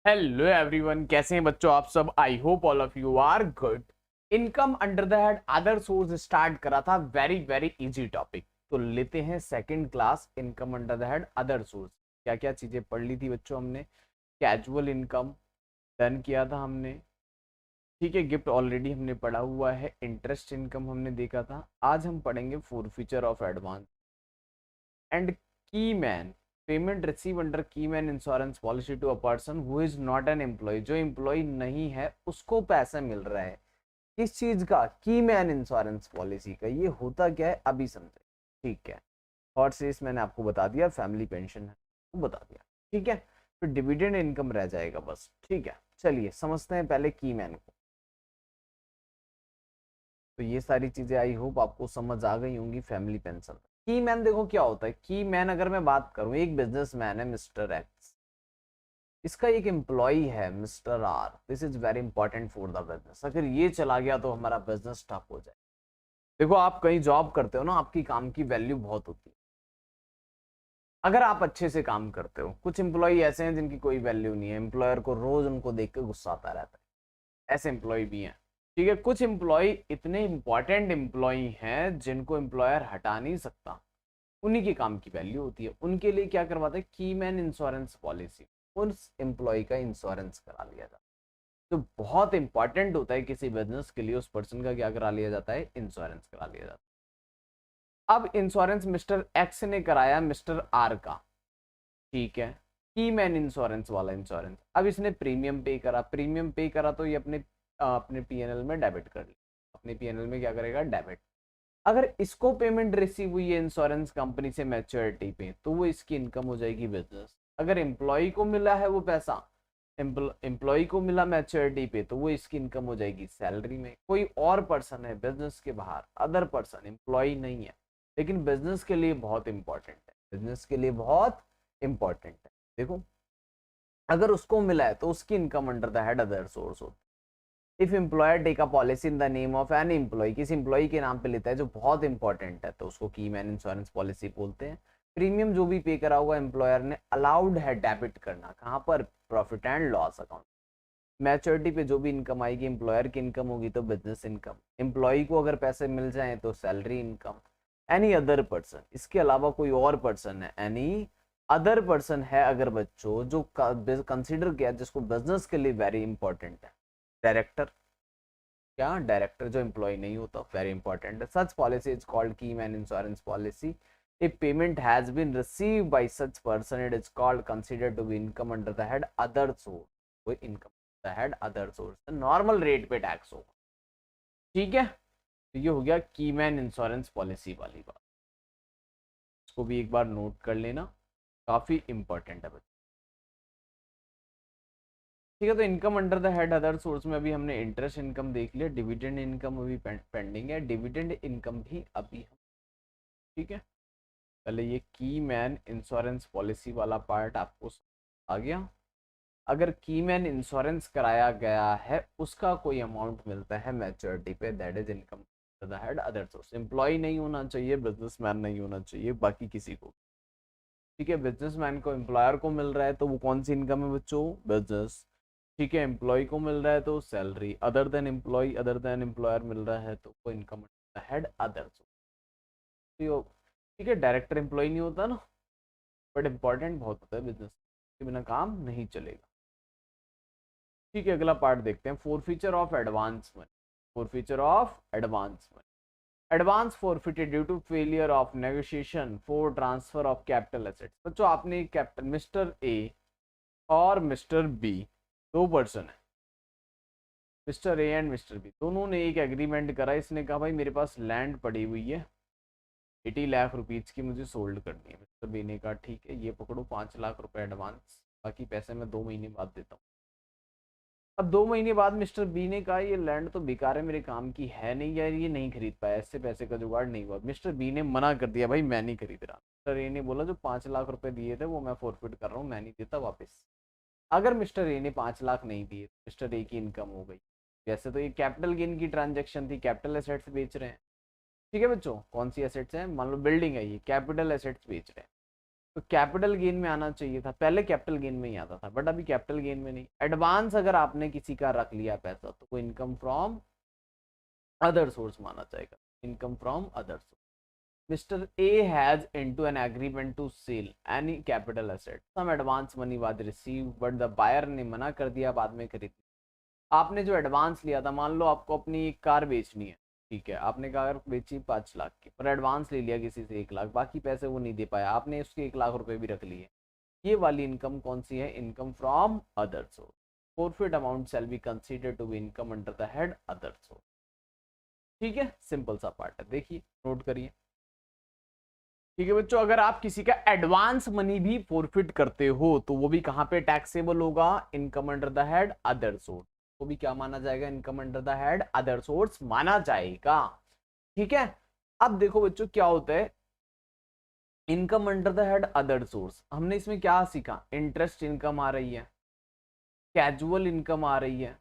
Hello everyone, कैसे हैं बच्चों आप सब। I hope all of you are good. Income under the head other source start करा था, वेरी वेरी इजी टॉपिक। तो लेते हैं second class income under the head other source. क्या क्या चीजें पढ़ ली थी बच्चों हमने। कैजुअल इनकम डन किया था हमने, ठीक है। गिफ्ट ऑलरेडी हमने पढ़ा हुआ है। इंटरेस्ट इनकम हमने देखा था। आज हम पढ़ेंगे forfeiture of advance and key man payment receive under key man insurance policy to a person who is not an employee. जो एम्प्लॉय नहीं है उसको पैसा मिल रहा है। किस चीज का? की मैन इंश्योरेंस पॉलिसी का। ये होता क्या है अभी समझे, ठीक है। और से मैंने आपको बता दिया, फैमिली पेंशन है वो बता दिया, ठीक है। फिर डिविडेंड इनकम रह जाएगा बस, ठीक है। चलिए समझते हैं पहले की मैन को। तो ये सारी चीजें आई होप आपको समझ आ गई होंगी। फैमिली पेंशन की मैन देखो क्या होता है। की मैन अगर मैं बात करूं, एक बिजनेसमैन है मिस्टर एक्स, इसका एक एम्प्लॉय है mister R. This is very important for the business. अगर ये चला गया तो हमारा बिजनेस ठप हो जाए। देखो आप कहीं जॉब करते हो ना, आपकी काम की वैल्यू बहुत होती है अगर आप अच्छे से काम करते हो। कुछ एम्प्लॉय ऐसे हैं जिनकी कोई वैल्यू नहीं है, एम्प्लॉयर को रोज उनको देख के गुस्सा आता रहता है, ऐसे एम्प्लॉय भी हैं, ठीक है। कुछ एम्प्लॉय इतने इंपॉर्टेंट एम्प्लॉय हैं जिनको एम्प्लॉयर हटा नहीं सकता, उन्हीं के काम की वैल्यू होती है। उनके लिए क्या करवाता है की मैन इंश्योरेंस पॉलिसी, उस एम्प्लॉय का इंश्योरेंस करा लिया जाता है। तो बहुत इंपॉर्टेंट होता है किसी बिजनेस के लिए, उस पर्सन का क्या करा लिया जाता है, इंश्योरेंस करा लिया जाता है। अब इंश्योरेंस मिस्टर एक्स ने कराया मिस्टर आर का, ठीक है। की मैन इंश्योरेंस वाला इंश्योरेंस। अब इसने प्रीमियम पे करा, प्रीमियम पे करा तो ये अपने पीएनएल में डेबिट कर लिया। अपने पीएनएल में क्या करेगा, डेबिट। अगर इसको पेमेंट रिसीव हुई है इंश्योरेंस कंपनी से मैच्योरिटी पे, तो वो इसकी इनकम हो जाएगी बिजनेस। अगर एम्प्लॉय को मिला है वो पैसा, एम्प्लॉय को मिला मैच्योरिटी पे, तो वो इसकी इनकम हो जाएगी सैलरी में। कोई और पर्सन है बिजनेस के बाहर, अदर पर्सन, एम्प्लॉय नहीं है, लेकिन बिजनेस के लिए बहुत इंपॉर्टेंट है, बिजनेस के लिए बहुत इंपॉर्टेंट है। देखो अगर उसको मिला है तो उसकी income under the head other source होती है। If employer take a policy in the name of an employee, किसी एम्प्लॉय के नाम पे लेता है जो बहुत इंपॉर्टेंट है, तो उसको की मैन इंश्योरेंस पॉलिसी बोलते हैं। प्रीमियम जो भी पे करा हुआ एम्प्लॉयर ने अलाउड है डेबिट करना, कहाँ पर, profit and loss account. Maturity पे जो भी इनकम आएगी एम्प्लॉयर की इनकम होगी तो बिजनेस इनकम। एम्प्लॉय को अगर पैसे मिल जाए तो salary income. Any other person, इसके अलावा कोई और पर्सन है, एनी अदर पर्सन है अगर बच्चों जो कंसिडर किया जिसको बिजनेस के लिए वेरी इंपॉर्टेंट है। डायरेक्टर, क्या डायरेक्टर जो एम्प्लॉय नहीं होता, वेरी इंपॉर्टेंट है। सच पॉलिसी इज कॉल्ड की man insurance policy. if payment has been received by such person it is called considered to be income under the head other source। कोई income the head other source, normal rate पे tax होगा, ठीक है। तो ये हो गया की मैन इंश्योरेंस पॉलिसी वाली बात। इसको भी एक बार नोट कर लेना, काफी इंपॉर्टेंट है बच्चे, ठीक है। तो income under the head other source में अभी हमने इंटरेस्ट इनकम देख लिया, डिविडेंड इनकम अभी पेंडिंग है, डिविडेंड इनकम भी अभी हम, ठीक है। पहले ये की मैन इंश्योरेंस पॉलिसी वाला पार्ट आपको आ गया। अगर की मैन इंश्योरेंस कराया गया है उसका कोई अमाउंट मिलता है मैच्योरिटी पे, that is income the head other source. Employee नहीं होना चाहिए, बिजनेसमैन नहीं होना चाहिए, बाकी किसी को, ठीक है। बिजनेसमैन को एम्प्लॉयर को मिल रहा है तो वो कौन सी इनकम है बच्चों, बिजनेस, ठीक है। एम्प्लॉय को मिल रहा है तो salary, other than employ other than employer मिल रहा है तो वो इनकम हेड अदर सोर्स, ठीक है। डायरेक्टर एम्प्लॉय नहीं होता ना, बट इंपॉर्टेंट बहुत होता है बिजनेस के बिना काम नहीं चलेगा, ठीक है। अगला पार्ट देखते हैं, forfeiture of advance money. Forfeiture of advance money, advance forfeited due to failure of negotiation for transfer of capital assets. बच्चों आपने कैपिटल, मिस्टर ए और मिस्टर बी, दो पर्सन है, mister A and mister B, दोनों ने एक agreement करा। इसने कहा भाई मेरे पास लैंड पड़ी हुई है 80 लाख रुपीज की, मुझे सोल्ड करनी है। मिस्टर बी ने कहा ठीक है, ये पकड़ो 5 लाख रुपए एडवांस, बाकी पैसे मैं 2 महीने बाद देता हूँ। अब 2 महीने बाद मिस्टर बी ने कहा ये लैंड तो बेकार है, मेरे काम की है नहीं यार, ये नहीं खरीद पाया, इससे पैसे का जुगाड़ नहीं हुआ। मिस्टर बी ने मना कर दिया, भाई मैं नहीं खरीद रहा। मिस्टर ए ने बोला जो 5 लाख रुपए दिए थे वो मैं फॉरफिट कर रहा हूँ, मैं नहीं देता वापस। अगर मिस्टर ए ने 5 लाख नहीं दिए तो मिस्टर ए की इनकम हो गई। वैसे तो ये कैपिटल गेन की ट्रांजेक्शन थी, कैपिटल एसेट्स बेच रहे हैं, ठीक है बच्चों। कौन सी एसेट्स हैं, मान लो बिल्डिंग है, ये कैपिटल एसेट्स बेच रहे हैं, तो कैपिटल गेन में आना चाहिए था, पहले कैपिटल गेन में ही आता था, बट अभी कैपिटल गेन में नहीं। एडवांस अगर आपने किसी का रख लिया पैसा तो वो इनकम फ्रॉम अदर सोर्स माना जाएगा, income from other source. Mister A has into an agreement to sell any capital asset, some advance money was receive but the buyer ने मना कर दिया बाद में खरीद। आपने जो एडवांस लिया था, मान लो आपको अपनी कार बेचनी है, ठीक है, आपने कार बेची 5 लाख की, पर एडवांस ले लिया किसी से 1 लाख, बाकी पैसे वो नहीं दे पाया, आपने उसके 1 लाख रुपए भी रख लिए। ये वाली इनकम कौन सी है? Income from other source. Forfeit amount shall be considered to be income under the head other source. ठीक है, सिंपल सा पार्ट है, देखिए नोट करिए। ठीक है बच्चों, अगर आप किसी का एडवांस मनी भी फोरफिट करते हो तो वो भी कहां पे टैक्सेबल होगा? Income under the head other source. वो भी क्या माना जाएगा? Income under the head other source माना जाएगा। ठीक है, अब देखो बच्चों क्या होता है income under the head other source. हमने इसमें क्या सीखा? इंटरेस्ट इनकम आ रही है, कैजुअल इनकम आ रही है,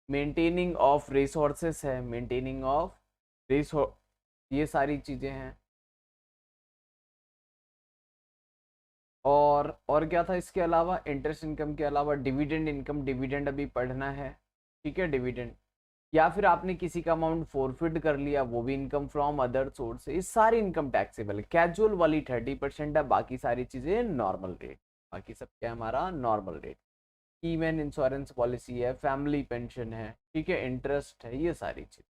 मेंटेनिंग ऑफ रिसोर्सेस है, मेंटेनिंग ऑफ रिसोर्स, ये सारी चीजें हैं। और क्या था इसके अलावा? इंटरेस्ट इनकम के अलावा डिविडेंड इनकम, डिविडेंड अभी पढ़ना है। ठीक है, डिविडेंड, या फिर आपने किसी का अमाउंट फोरफिट कर लिया, वो भी इनकम फ्रॉम अदर सोर्स। ये सारी इनकम टैक्सेबल है। कैजुअल वाली 30% है, बाकी सारी चीजें नॉर्मल रेट, बाकी सब क्या है हमारा? Normal rate. Keyman insurance policy है, फैमिली पेंशन है, ठीक है, इंटरेस्ट है, ये सारी चीज।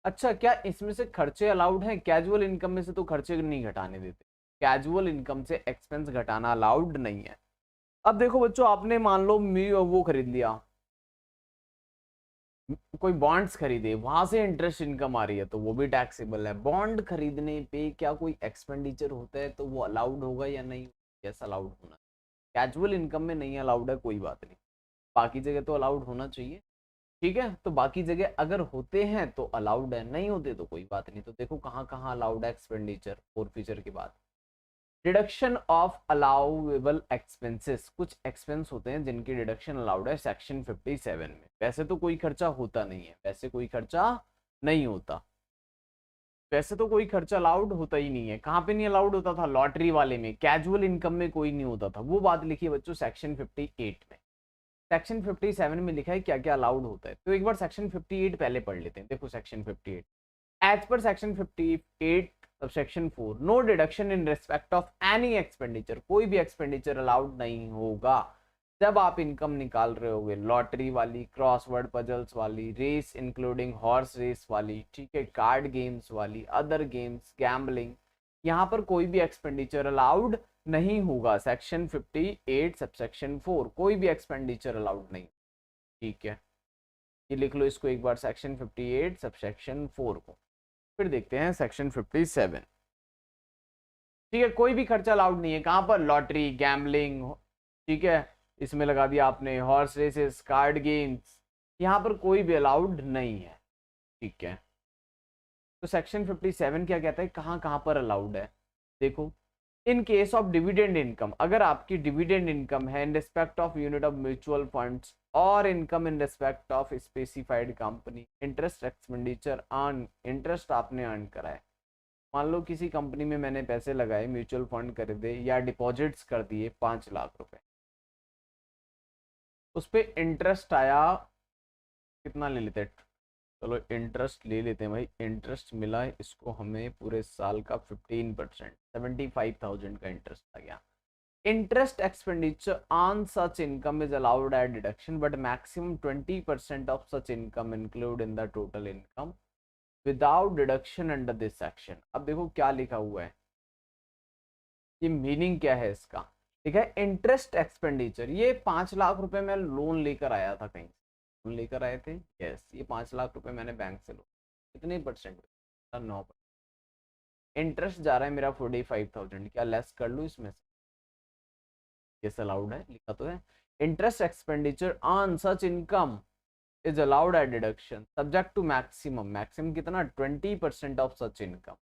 अच्छा, क्या इसमें से खर्चे अलाउड हैं? कैजुअल इनकम में से तो खर्चे नहीं घटाने देते, कैजुअल इनकम से एक्सपेंस घटाना अलाउड नहीं है। अब देखो बच्चों, आपने मान लो वो खरीद लिया, कोई बॉन्ड्स खरीदे, वहां से इंटरेस्ट इनकम आ रही है तो वो भी टैक्सेबल है। बॉन्ड खरीदने पे क्या कोई एक्सपेंडिचर होता है तो वो अलाउड होगा या नहीं? यस, अलाउड होना। कैजुअल इनकम में नहीं अलाउड है, कोई बात नहीं, बाकी जगह तो अलाउड होना चाहिए। ठीक है, तो बाकी जगह अगर होते हैं तो अलाउड है, नहीं होते तो कोई बात नहीं। तो देखो कहाँ कहाँ अलाउड है एक्सपेंडिचर फॉर फ्यूचर के बाद। डिडक्शन ऑफ अलाउेबल एक्सपेंसेस, कुछ एक्सपेंस होते हैं जिनकी डिडक्शन अलाउड है सेक्शन 57 में। वैसे तो कोई खर्चा होता नहीं है, वैसे कोई खर्चा नहीं होता, वैसे तो कोई खर्चा अलाउड होता ही नहीं है। कहाँ पे नहीं अलाउड होता था? लॉटरी वाले में, कैजुअल इनकम में कोई नहीं होता था। वो बात लिखी है बच्चों सेक्शन 58 में। सेक्शन 57 में लिखा है क्या क्या अलाउड होता है, तो एक बार सेक्शन 58 पहले पढ़ लेते हैं। देखो section 58, as per section 58 subsection 4, no deduction in respect of any expenditure, कोई भी एक्सपेंडिचर अलाउड नहीं होगा जब आप इनकम निकाल रहे होगे। लॉटरी वाली, क्रॉसवर्ड पजल्स वाली, रेस इंक्लूडिंग हॉर्स रेस वाली, ठीक है, कार्ड गेम्स वाली, अदर गेम्स, गैम्बलिंग, यहाँ पर कोई भी एक्सपेंडिचर अलाउड नहीं होगा। सेक्शन 58 सबसेक्शन 4, कोई भी एक्सपेंडिचर अलाउड नहीं। ठीक है, ये लिख लो इसको एक बार, सेक्शन 58 सबसेक्शन 4 को। फिर देखते हैं सेक्शन 57। ठीक है, कोई भी खर्चा अलाउड नहीं है। कहां पर? लॉटरी, गैम्बलिंग, ठीक है, इसमें लगा दिया आपने हॉर्स रेसेस, कार्ड गेम्स, यहां पर कोई भी अलाउड नहीं है। ठीक है, तो सेक्शन 57 क्या कहता है, कहां कहां पर अलाउड है? देखो, in case of dividend income, अगर आपकी डिविडेंड इनकम है in respect of unit of mutual funds और income in respect of specified company, interest expenditure earn, interest आपने अर्न करा है। मान लो किसी कंपनी में मैंने पैसे लगाए, म्यूचुअल फंड खरीदे या डिपॉजिट्स कर दिए 5 लाख रुपए, उस पर इंटरेस्ट आया, कितना ले लेते हैं? चलो इंटरेस्ट ले लेते हैं भाई। इंटरेस्ट मिला है इसको हमें पूरे साल का 15%, 75,000 का इंटरेस्ट आ गया। Interest expenditure on such income is allowed at deduction but maximum 20% of such income include in the total income without deduction under this section. अब देखो क्या लिखा हुआ है, ये मीनिंग क्या है इसका? ठीक है, इंटरेस्ट एक्सपेंडिचर, ये 5 लाख रुपए में लोन लेकर आया था, कहीं लोन लेकर आए थे, यस, ये 5 लाख रुपए मैंने बैंक से लो, कितने परसेंट? 9%। इंटरेस्ट जा रहा है मेरा 45,000, क्या लेस कर लूँ इसमें से? यस, अलाउड है, लिखा तो है। Interest expenditure on such income is allowed at deduction subject to maximum, maximum कितना? 20% of such income,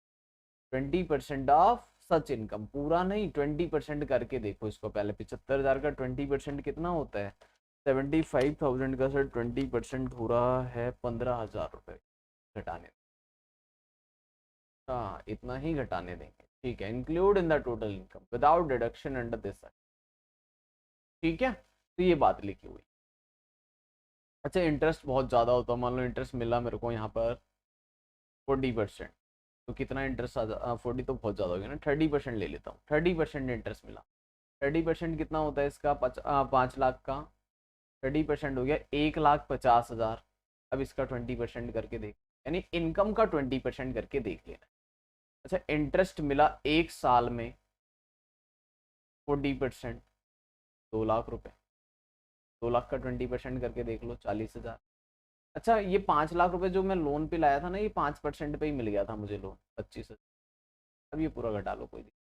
20% of such income, पूरा नहीं, 20% करके देखो इसको पहले। 75,000 का 20% कितना होता है? 75,000 का सर 20% हो रहा है 15,000 रुपये। घटाने, हाँ इतना ही घटाने देंगे। ठीक है, include in the total income without deduction under this. ठीक है, तो ये बात लिखी हुई। अच्छा, इंटरेस्ट बहुत ज़्यादा होता है, मान लो इंटरेस्ट मिला मेरे को यहाँ पर 40%, तो कितना इंटरेस्ट आ जा 40 तो बहुत ज़्यादा हो गया ना, 30% ले लेता हूँ, 30% इंटरेस्ट मिला। 30% कितना होता है इसका 5 लाख का, 30% हो गया 1,50,000। अब इसका 20% करके देख, यानी इनकम का 20% करके देख लेना। अच्छा, इंटरेस्ट मिला 1 साल में 40%, 2 लाख रुपए, 2 लाख का 20% करके देख लो 40,000। अच्छा, ये 5 लाख रुपए जो मैं लोन पे लाया था ना, ये 5% पे ही मिल गया था मुझे लोन, 25,000। अब ये पूरा घटा लो, कोई दिक्कत,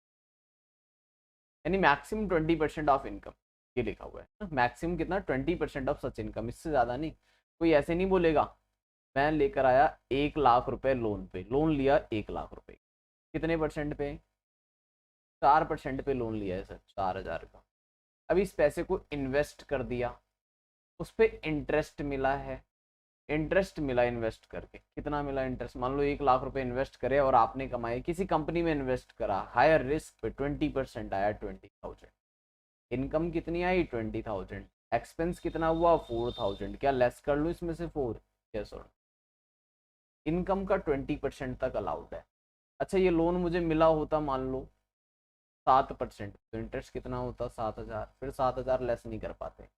यानी मैक्सिमम 20% ऑफ इनकम, ये लिखा हुआ है मैक्सिमम कितना 20% ऑफ सच इनकम, इससे ज़्यादा नहीं। कोई ऐसे नहीं बोलेगा मैं लेकर आया 1 लाख रुपए लोन पे, लोन लिया 1 लाख रुपए, कितने परसेंट पे, 4% पे लोन लिया है सर, 4,000 का। अब इस पैसे को इन्वेस्ट कर दिया, उस पर इंटरेस्ट मिला है, इंटरेस्ट मिला इन्वेस्ट करके, कितना मिला इंटरेस्ट, मान लो 1 लाख रुपए इन्वेस्ट करे और आपने कमाए, किसी कंपनी में इन्वेस्ट करा, हायर रिस्क पे 20% आया 20,000, इनकम कितनी आई 20,000, एक्सपेंस कितना हुआ 4,000, क्या लेस कर लूँ इसमें से 4? यस और इनकम का 20% तक अलाउड है। अच्छा, ये लोन मुझे मिला होता मान लो 7%, तो इंटरेस्ट कितना होता 7,000, फिर 7,000 लेस नहीं कर पाते,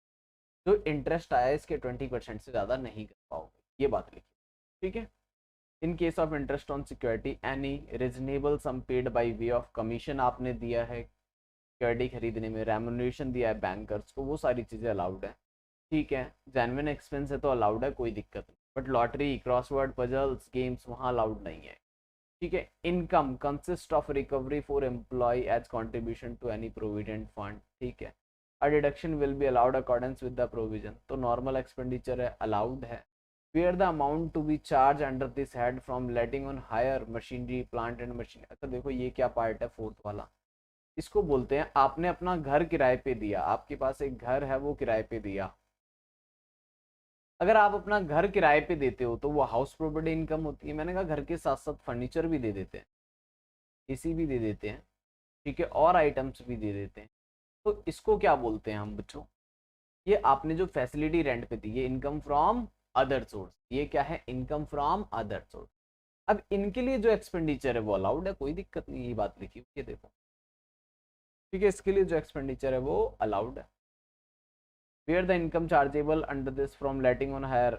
जो इंटरेस्ट आया इसके 20% से ज़्यादा नहीं कर पाओगे, ये बात लिखी। ठीक है, in case of interest on security any reasonable sum paid by way of commission आपने दिया है सिक्योरिटी खरीदने में, रेम्युनरेशन दिया है बैंकर्स को, वो सारी चीज़ें अलाउड है। ठीक है, जेन्युइन एक्सपेंस है तो अलाउड है, कोई दिक्कत नहीं, but lottery, crossword puzzles, games वहाँ अलाउड नहीं है। ठीक है, income consist of recovery for employee as contribution to any provident fund. ठीक है, a deduction will be allowed accordance with the provision, तो नॉर्मल एक्सपेंडिचर है, अलाउड है। Where the amount to be charge under this head from letting on hire machinery plant and machine. अच्छा देखो, ये क्या part है फोर्थ वाला, इसको बोलते हैं आपने अपना घर किराए पे दिया, आपके पास एक घर है वो किराए पे दिया। अगर आप अपना घर किराए पे देते हो तो वो हाउस प्रॉपर्टी इनकम होती है। मैंने कहा घर के साथ साथ फर्नीचर भी दे देते हैं, एसी भी दे देते हैं, ठीक है, और आइटम्स भी दे देते हैं, तो इसको क्या बोलते हैं हम बच्चों, ये आपने जो फैसिलिटी रेंट पे दी, ये इनकम फ्रॉम अदर सोर्स, ये क्या है, इनकम फ्रॉम अदर सोर्स। अब इनके लिए जो एक्सपेंडिचर है वो अलाउड है, कोई दिक्कत नहीं, ये बात लिखी हुई है देखो। ठीक है, इसके लिए जो एक्सपेंडिचर है वो अलाउड है। Where the income chargeable under this from letting on hire.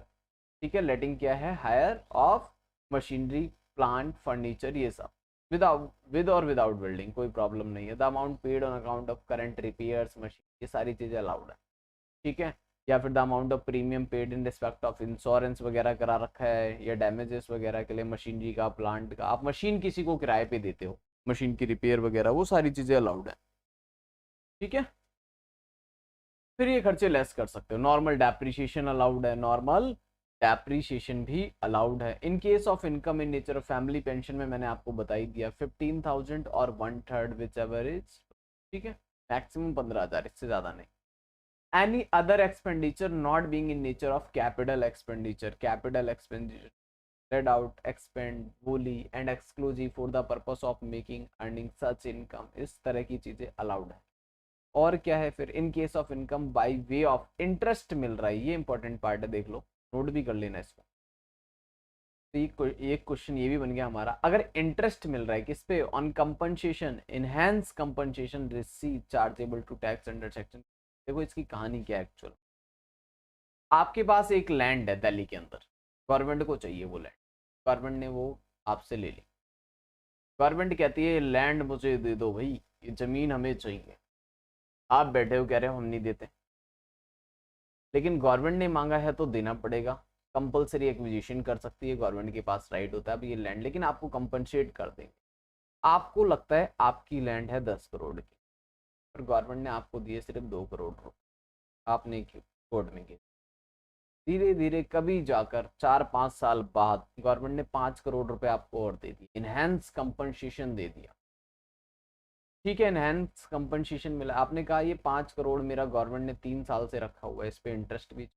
ठीक है, लेटिंग क्या है, hire of machinery plant furniture, ये सब विद और विदाउट बिल्डिंग, कोई प्रॉब्लम नहीं है। The amount paid on account of current repairs machine, ये सारी चीज़ें अलाउड है। ठीक है, या फिर the amount of premium paid in respect of insurance वगैरह करा रखा है, या डैमेजेस वगैरह के लिए मशीनरी का, प्लांट का, आप मशीन किसी को किराए पे देते हो, मशीन की रिपेयर वगैरह, वो सारी चीज़ें अलाउड है। ठीक है, फिर ये खर्चे लेस कर सकते हो, नॉर्मल डेप्रिसिएशन अलाउड है, नॉर्मल डेप्रिसिएशन भी अलाउड है। In case of income in nature of family pension में मैंने आपको बता ही दिया 15,000 और 1/3 विच एवर इज। ठीक है, मैक्सिमम 15,000, इससे ज़्यादा नहीं। Any other expenditure not being in nature of capital expenditure, capital expenditure spread out, expend wholly and exclusive for the purpose of making earning such income, इस तरह की चीजें अलाउड है। और क्या है फिर, in case of income by way of interest मिल रहा है, ये इंपॉर्टेंट पार्ट है, देख लो, नोट भी कर लेना इसको। तो एक क्वेश्चन ये भी बन गया हमारा, अगर इंटरेस्ट मिल रहा है किस पे, on compensation, enhance compensation receive chargeable to tax under section. देखो इसकी कहानी क्या है एक्चुअल, आपके पास एक लैंड है दिल्ली के अंदर, गवर्नमेंट को चाहिए वो लैंड, गवर्नमेंट ने वो आपसे ले ली, गवर्नमेंट कहती है लैंड मुझे दे दो भाई, ये जमीन हमें चाहिए, आप बैठे हो कह रहे हो हम नहीं देते, लेकिन गवर्नमेंट ने मांगा है तो देना पड़ेगा, कंपलसरी एक्विजिशन कर सकती है, गवर्नमेंट के पास राइट होता है अब ये लैंड, लेकिन आपको कंपनसेट कर देंगे। आपको लगता है आपकी लैंड है 10 करोड़ की, पर गवर्नमेंट ने आपको दिए सिर्फ 2 करोड़ रुपए, आपने कोर्ट में की, धीरे धीरे कभी जाकर 4-5 साल बाद गवर्नमेंट ने 5 करोड़ रुपए आपको और दे दिए, इनहेंस कंपनसेशन दे दिया। ठीक है, इनहेंस कंपनसेशन मिला, आपने कहा ये 5 करोड़ मेरा गवर्नमेंट ने 3 साल से रखा हुआ है, इस पे इंटरेस्ट भी,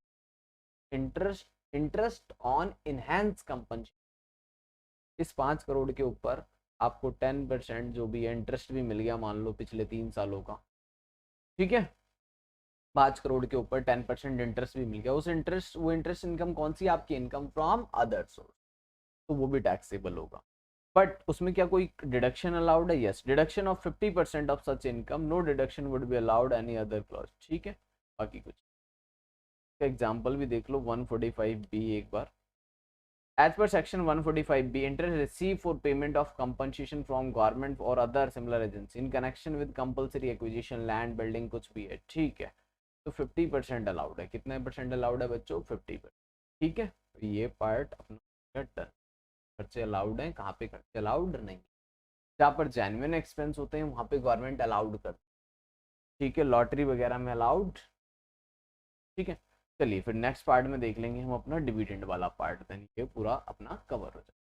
इंटरेस्ट ऑन इनहेंस कंपनसेशन, इस 5 करोड़ के ऊपर आपको 10% जो भी है इंटरेस्ट भी मिल गया, मान लो पिछले 3 सालों का, ठीक है, 5 करोड़ के ऊपर 10% इंटरेस्ट भी मिल गया, वो इंटरेस्ट इनकम कौन सी, आपकी इनकम फ्रॉम अदर सोर्स, तो वो भी टैक्सेबल होगा। बट उसमें क्या कोई डिडक्शन अलाउड है? Yes, deduction of 50% of such income, no deduction would be allowed any other clause, ठीक है। बाकी कुछ एग्जाम्पल भी देख लो 145B एक बार। As per section 145B, interest received for payment of compensation from government or other similar agency in connection with compulsory acquisition land building कुछ भी है, ठीक है, तो 50% अलाउड है। कितने परसेंट अलाउड है बच्चों? 50%, ठीक है। तो ये पार्ट अपना डन। खर्चे अलाउड हैं, कहाँ पे खर्चे अलाउड नहीं, जहाँ पर जेन्युइन एक्सपेंस होते हैं वहाँ पे गवर्नमेंट अलाउड करती है, ठीक है, लॉटरी वगैरह में अलाउड, ठीक है। चलिए फिर नेक्स्ट पार्ट में देख लेंगे हम अपना डिविडेंड वाला पार्ट, देन ये पूरा अपना कवर हो जाए।